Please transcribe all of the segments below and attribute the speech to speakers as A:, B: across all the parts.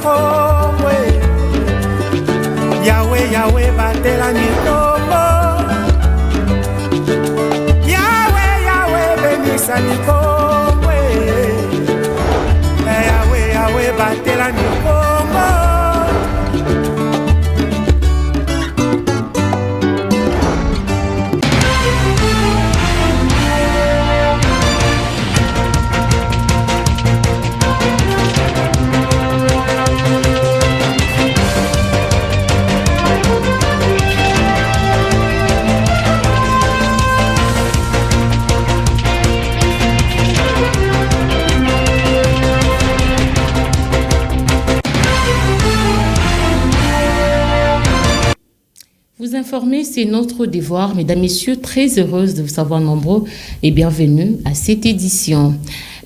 A: Congo. Yahweh, Yahweh, batela Congo. Yahweh, Yahweh, bénissa Congo. Yahweh, Yahweh, batela Congo.
B: Vous informer, c'est notre devoir. Mesdames, Messieurs, très heureuse de vous savoir nombreux et bienvenue à cette édition.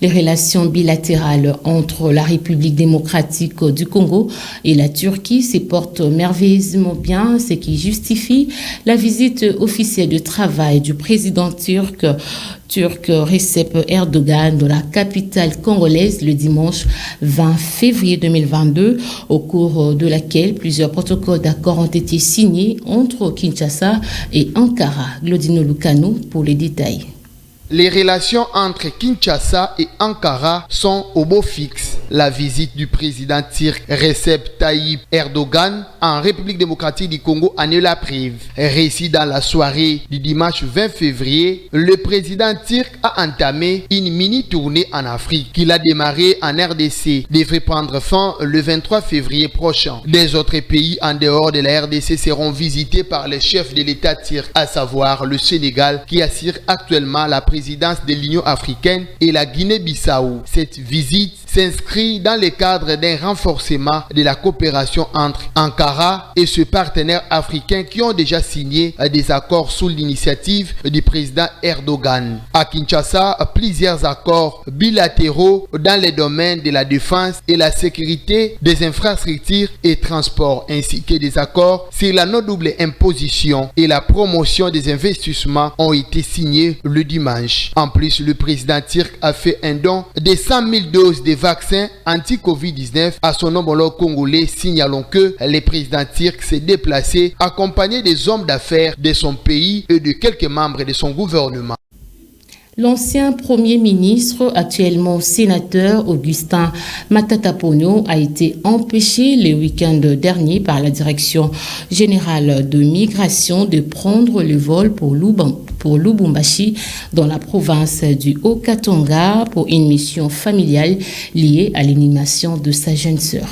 B: Les relations bilatérales entre la République démocratique du Congo et la Turquie se portent merveilleusement bien, ce qui justifie la visite officielle de travail du président turc Recep Erdogan dans la capitale congolaise le dimanche 20 février 2022, au cours de laquelle plusieurs protocoles d'accord ont été signés entre Kinshasa et Ankara. Glodino Lucano pour les détails.
C: Les relations entre Kinshasa et Ankara sont au beau fixe. La visite du président turc Recep Tayyip Erdogan en République démocratique du Congo en est la preuve. Récit dans la soirée du dimanche 20 février, le président turc a entamé une mini-tournée en Afrique qu'il a démarré en RDC, devrait prendre fin le 23 février prochain. Les autres pays en dehors de la RDC seront visités par les chefs de l'État turc, à savoir le Sénégal qui assure actuellement la présidence de l'Union africaine et la Guinée-Bissau. Cette visite s'inscrit dans le cadre d'un renforcement de la coopération entre Ankara et ce partenaire africain qui ont déjà signé des accords sous l'initiative du président Erdogan. À Kinshasa, plusieurs accords bilatéraux dans les domaines de la défense et la sécurité, des infrastructures et transports, ainsi que des accords sur la non-double imposition et la promotion des investissements ont été signés le dimanche. En plus, le président turc a fait un don de 100 000 doses de vaccins anti-Covid-19 à son homologue congolais, signalant que le président turc s'est déplacé accompagné des hommes d'affaires de son pays et de quelques membres de son gouvernement.
B: L'ancien Premier ministre, actuellement sénateur, Augustin Matata Ponyo, a été empêché le week-end dernier par la Direction générale de migration de prendre le vol pour Lubumbashi, dans la province du Haut-Katanga, pour une mission familiale liée à l'animation de sa jeune sœur.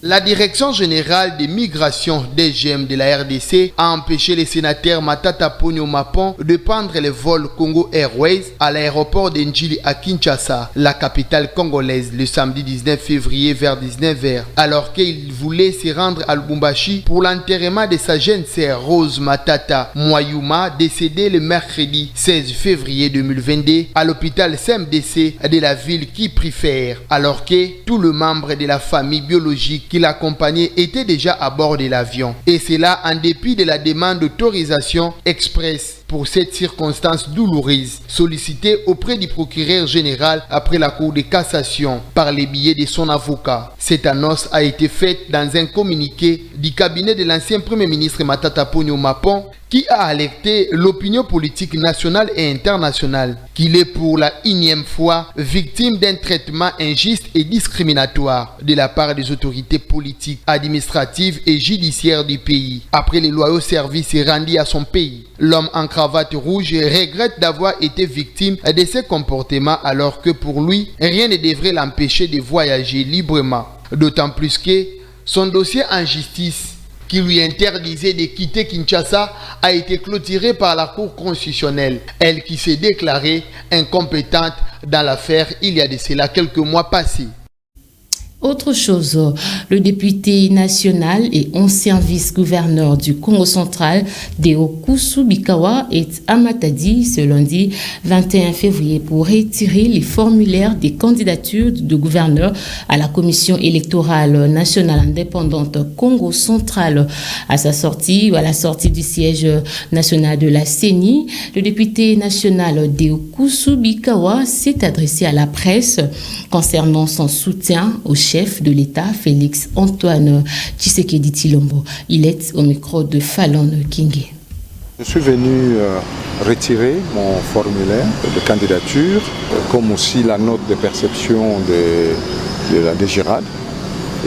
C: La Direction générale des migrations DGM de la RDC a empêché le sénateur Matata Ponyo Mapon de prendre le vol Congo Airways à l'aéroport d'Ndjili à Kinshasa, la capitale congolaise, le samedi 19 février vers 19h, alors qu'il voulait se rendre à Lubumbashi pour l'enterrement de sa jeune sœur Rose Matata Mwayuma, décédée le mercredi 16 février 2022 à l'hôpital CMDC de la ville qui préfère, alors que tous les membres de la famille biologique qui l'accompagnait était déjà à bord de l'avion. Et cela en dépit de la demande d'autorisation express pour cette circonstance douloureuse, sollicitée auprès du procureur général après la Cour de cassation par les billets de son avocat. Cette annonce a été faite dans un communiqué du cabinet de l'ancien Premier ministre Matata Ponyo Mapon, qui a alerté l'opinion politique nationale et internationale qu'il est pour la énième fois victime d'un traitement injuste et discriminatoire de la part des autorités politiques, administratives et judiciaires du pays. Après les loyaux services rendus à son pays, l'homme en cravate rouge regrette d'avoir été victime de ces comportements alors que pour lui, rien ne devrait l'empêcher de voyager librement. D'autant plus que son dossier en justice qui lui interdisait de quitter Kinshasa a été clôturé par la Cour constitutionnelle, elle qui s'est déclarée incompétente dans l'affaire il y a de cela quelques mois passés.
B: Autre chose, le député national et ancien vice-gouverneur du Congo central, Deo Kusu Bikawa, est à Matadi ce lundi 21 février pour retirer les formulaires des candidatures de gouverneur à la Commission électorale nationale indépendante Congo central. À la sortie du siège national de la CENI, le député national Deo Kusu Bikawa s'est adressé à la presse concernant son soutien au chef de l'État, Félix Antoine Tshisekedi Tshilombo. Il est au micro de Fallon Kingé.
D: Je suis venu retirer mon formulaire de candidature, comme aussi la note de perception de la DGRAD.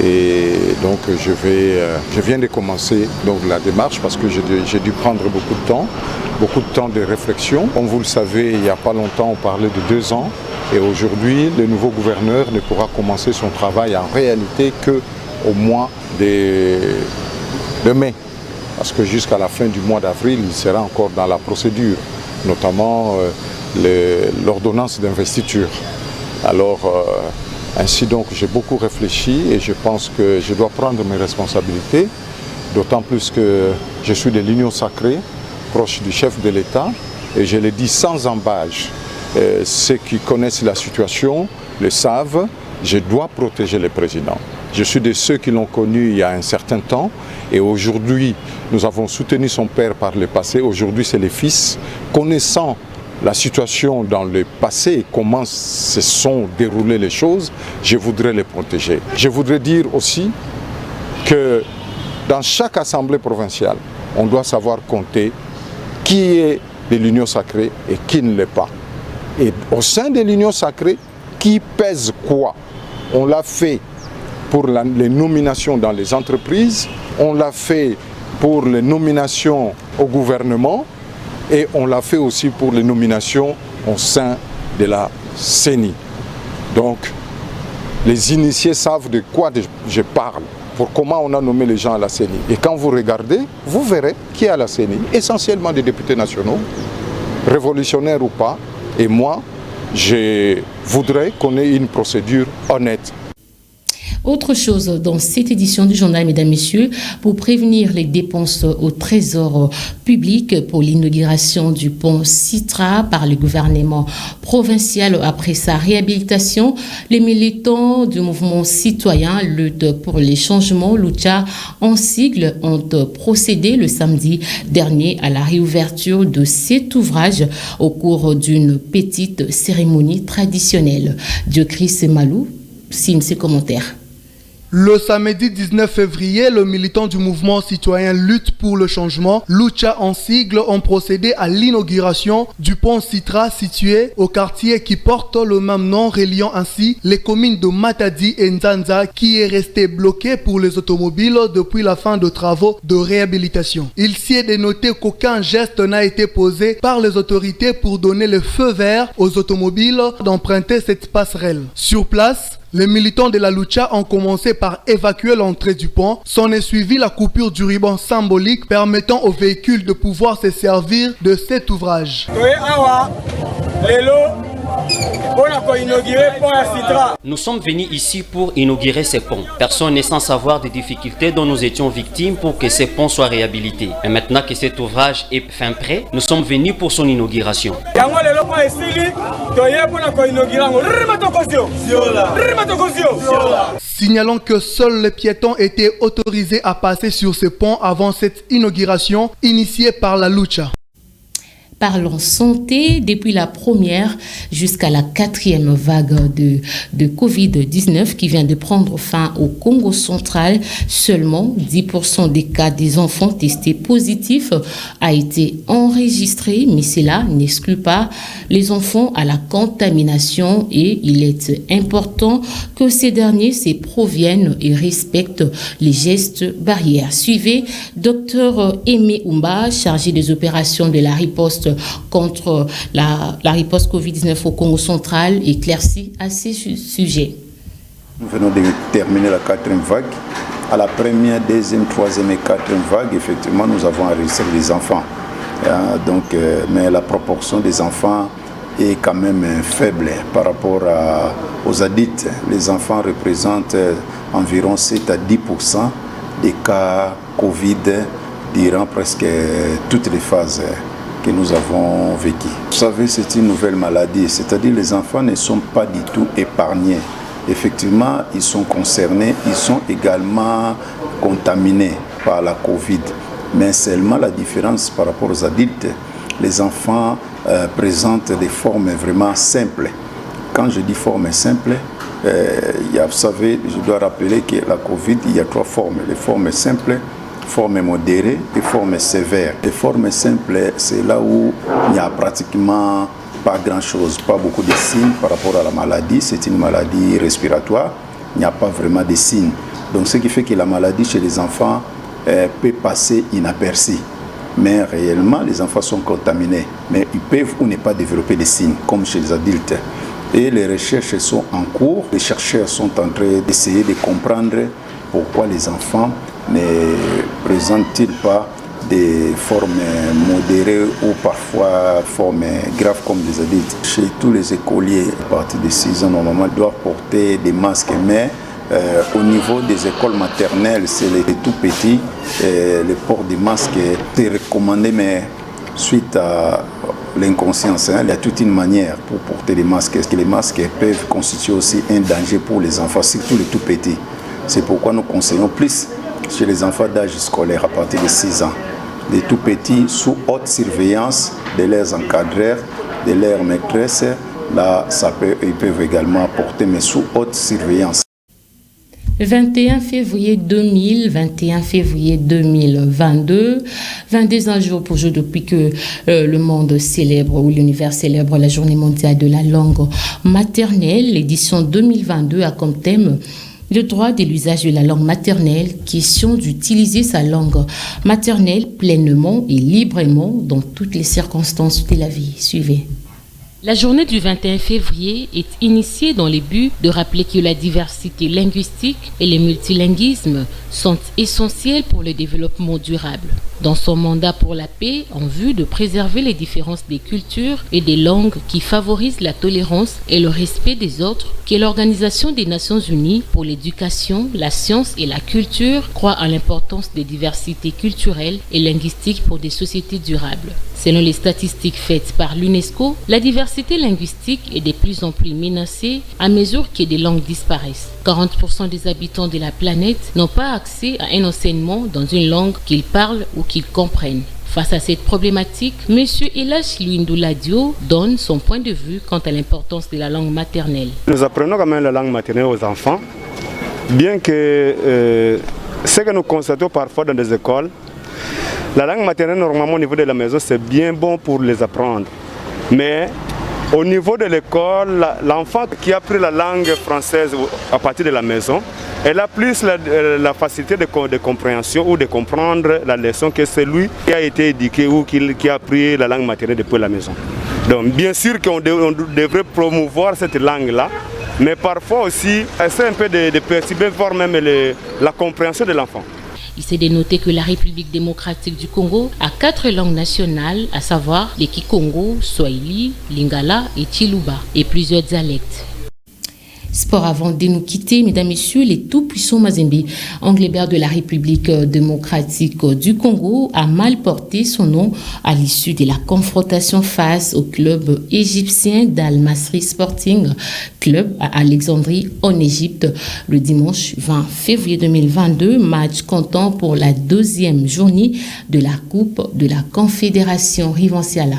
D: Et donc je viens de commencer donc la démarche parce que j'ai dû prendre beaucoup de temps de réflexion. Comme vous le savez, il n'y a pas longtemps, on parlait de 2 ans. Et aujourd'hui, le nouveau gouverneur ne pourra commencer son travail en réalité qu'au mois de mai. Parce que jusqu'à la fin du mois d'avril, il sera encore dans la procédure, notamment l'ordonnance d'investiture. Alors, ainsi donc, j'ai beaucoup réfléchi et je pense que je dois prendre mes responsabilités, d'autant plus que je suis de l'Union sacrée, proche du chef de l'État, et je le dis sans embâche. Ceux qui connaissent la situation le savent, je dois protéger le président. Je suis de ceux qui l'ont connu il y a un certain temps et aujourd'hui, nous avons soutenu son père par le passé. Aujourd'hui, c'est les fils. Connaissant la situation dans le passé et comment se sont déroulées les choses, je voudrais les protéger. Je voudrais dire aussi que dans chaque assemblée provinciale, on doit savoir compter qui est de l'Union sacrée et qui ne l'est pas. Et au sein de l'Union sacrée, qui pèse quoi? On l'a fait pour les nominations dans les entreprises, on l'a fait pour les nominations au gouvernement et on l'a fait aussi pour les nominations au sein de la CENI. Donc, les initiés savent de quoi je parle, pour comment on a nommé les gens à la CENI. Et quand vous regardez, vous verrez qui est à la CENI, essentiellement des députés nationaux, révolutionnaires ou pas. Et moi, je voudrais qu'on ait une procédure honnête.
B: Autre chose dans cette édition du journal, mesdames, messieurs, pour prévenir les dépenses au trésor public pour l'inauguration du pont Citra par le gouvernement provincial après sa réhabilitation, les militants du mouvement citoyen Lutte pour les changements, Lucha en sigle, ont procédé le samedi dernier à la réouverture de cet ouvrage au cours d'une petite cérémonie traditionnelle. Diocris Malou signe ses commentaires.
E: Le samedi 19 février, le militant du mouvement citoyen Lutte pour le changement, Lucha en sigle, ont procédé à l'inauguration du pont Citra situé au quartier qui porte le même nom, reliant ainsi les communes de Matadi et Nzanza qui est resté bloqué pour les automobiles depuis la fin de travaux de réhabilitation. Il s'y est dénoté qu'aucun geste n'a été posé par les autorités pour donner le feu vert aux automobiles d'emprunter cette passerelle. Sur place, les militants de la Lucha ont commencé par évacuer l'entrée du pont. S'en est suivi la coupure du ruban symbolique permettant aux véhicules de pouvoir se servir de cet ouvrage.
F: Nous sommes venus ici pour inaugurer ces ponts. Personne n'est sans savoir des difficultés dont nous étions victimes pour que ces ponts soient réhabilités. Et maintenant que cet ouvrage est fin prêt, nous sommes venus pour son inauguration.
E: Signalant que seuls les piétons étaient autorisés à passer sur ce pont avant cette inauguration initiée par la Lucha.
B: Parlons santé, depuis la première jusqu'à la 4e vague de Covid-19 qui vient de prendre fin au Congo central, seulement 10% des cas des enfants testés positifs a été enregistré, mais cela n'exclut pas les enfants à la contamination et il est important que ces derniers se proviennent et respectent les gestes barrières. Suivez Dr Aimé Oumba, chargé des opérations de la riposte contre la riposte Covid-19 au Congo central, éclairci à ces sujets.
G: Nous venons de terminer la 4e vague. À la première, deuxième, troisième et 4e vague, effectivement, nous avons enregistré les enfants. Mais la proportion des enfants est quand même faible par rapport aux adultes. Les enfants représentent environ 7 à 10% des cas Covid durant presque toutes les phases que nous avons vécues. Vous savez, c'est une nouvelle maladie, c'est-à-dire les enfants ne sont pas du tout épargnés. Effectivement, ils sont concernés, ils sont également contaminés par la Covid. Mais seulement la différence par rapport aux adultes, les enfants présentent des formes vraiment simples. Quand je dis formes simples, Vous savez, je dois rappeler que la Covid, il y a 3 formes. Les formes simples, formes modérées et formes sévères. Les formes simples, c'est là où il n'y a pratiquement pas grand-chose, pas beaucoup de signes par rapport à la maladie. C'est une maladie respiratoire, il n'y a pas vraiment de signes. Donc ce qui fait que la maladie chez les enfants peut passer inaperçue. Mais réellement, les enfants sont contaminés. Mais ils peuvent ou ne pas développer des signes, comme chez les adultes. Et les recherches sont en cours. Les chercheurs sont en train d'essayer de comprendre pourquoi les enfants ne présentent-ils pas des formes modérées ou parfois formes graves comme des adultes. Chez tous les écoliers, à partir de 6 ans, normalement, doivent porter des masques. Mais au niveau des écoles maternelles, c'est les tout petits. Le port des masques est recommandé, mais suite à l'inconscience, il y a toute une manière pour porter les masques. Parce que les masques peuvent constituer aussi un danger pour les enfants, surtout les tout petits. C'est pourquoi nous conseillons plus chez les enfants d'âge scolaire à partir de 6 ans. Les tout petits sous haute surveillance de leurs encadreurs, de leurs maîtresses. Là, ils peuvent également porter, mais sous haute surveillance.
B: 21 février 2000, 21 février 2022, 22 jours pour jour depuis que le monde célèbre ou l'univers célèbre la journée mondiale de la langue maternelle. L'édition 2022 a comme thème le droit de l'usage de la langue maternelle, question d'utiliser sa langue maternelle pleinement et librement dans toutes les circonstances de la vie. Suivez. La journée du 21 février est initiée dans le but de rappeler que la diversité linguistique et le multilinguisme sont essentiels pour le développement durable. Dans son mandat pour la paix, en vue de préserver les différences des cultures et des langues qui favorisent la tolérance et le respect des autres, que l'Organisation des Nations Unies pour l'éducation, la science et la culture croit à l'importance des diversités culturelles et linguistiques pour des sociétés durables. Selon les statistiques faites par l'UNESCO, la diversité linguistique est de plus en plus menacée à mesure que des langues disparaissent. 40% des habitants de la planète n'ont pas accès à un enseignement dans une langue qu'ils parlent ou qu'ils comprennent. Face à cette problématique, M. Elash Luindou-Ladio donne son point de vue quant à l'importance de la langue maternelle.
H: Nous apprenons quand même la langue maternelle aux enfants, bien que ce que nous constatons parfois dans des écoles, la langue maternelle, normalement au niveau de la maison, c'est bien bon pour les apprendre. Mais au niveau de l'école, l'enfant qui a appris la langue française à partir de la maison, elle a plus la facilité de compréhension ou de comprendre la leçon que celui qui a été éduqué ou qui a appris la langue maternelle depuis la maison. Donc bien sûr qu'on devrait promouvoir cette langue-là, mais parfois aussi, c'est un peu de perturber voire même la compréhension de l'enfant.
B: Il s'est dénoté que la République démocratique du Congo a 4 langues nationales, à savoir les Kikongo, Swahili, Lingala et Chiluba, et plusieurs dialectes. Sport avant de nous quitter, mesdames, messieurs, les tout-puissants Mazembe, Anglebert de la République démocratique du Congo, a mal porté son nom à l'issue de la confrontation face au club égyptien d'Al-Masri Sporting Club à Alexandrie en Égypte le dimanche 20 février 2022, match comptant pour la 2e journée de la Coupe de la Confédération Rivanciala.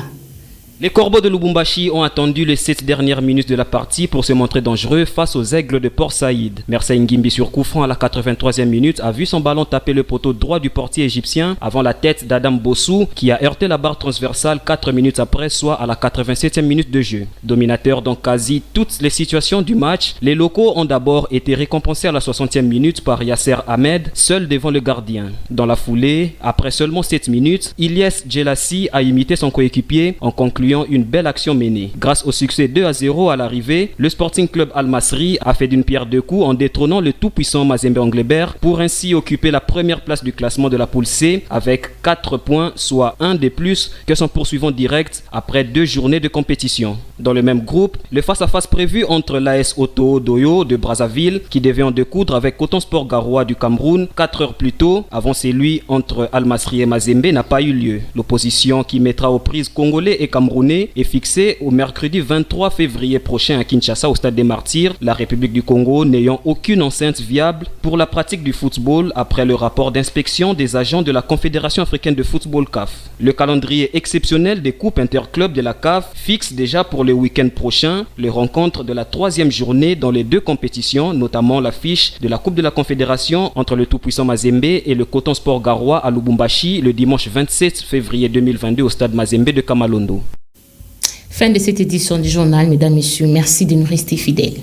F: Les Corbeaux de Lubumbashi ont attendu les 7 dernières minutes de la partie pour se montrer dangereux face aux Aigles de Port Saïd. Mersey Ngimbi sur coup franc à la 83e minute a vu son ballon taper le poteau droit du portier égyptien avant la tête d'Adam Bossou qui a heurté la barre transversale 4 minutes après, soit à la 87e minute de jeu. Dominateur dans quasi toutes les situations du match, les locaux ont d'abord été récompensés à la 60e minute par Yasser Ahmed, seul devant le gardien. Dans la foulée, après seulement 7 minutes, Ilyes Djelassi a imité son coéquipier en concluant une belle action menée. Grâce au succès 2-0 à l'arrivée, le Sporting Club Al-Masri a fait d'une pierre deux coups en détrônant le tout-puissant Mazembe Anglebert pour ainsi occuper la première place du classement de la poule C avec 4 points, soit un de plus que son poursuivant direct après 2 journées de compétition. Dans le même groupe, le face-à-face prévu entre l'AS Auto Doyo de Brazzaville qui devait en découdre avec Coton Sport Garoua du Cameroun 4 heures plus tôt avant celui entre Al-Masri et Mazembe n'a pas eu lieu. L'opposition qui mettra aux prises Congolais et Camerounais
I: gabonais est fixé au mercredi 23 février prochain à Kinshasa au stade des Martyrs, la République du Congo n'ayant aucune enceinte viable pour la pratique du football après le rapport d'inspection des agents de la Confédération africaine de football CAF. Le calendrier exceptionnel des coupes interclubs de la CAF fixe déjà pour le week-end prochain les rencontres de la 3e journée dans les 2 compétitions, notamment l'affiche de la Coupe de la Confédération entre le tout-puissant Mazembe et le Coton Sport Garoua à Lubumbashi le dimanche 27 février 2022 au stade Mazembe de Kamalondo.
B: Fin de cette édition du journal, mesdames, messieurs. Merci de nous rester fidèles.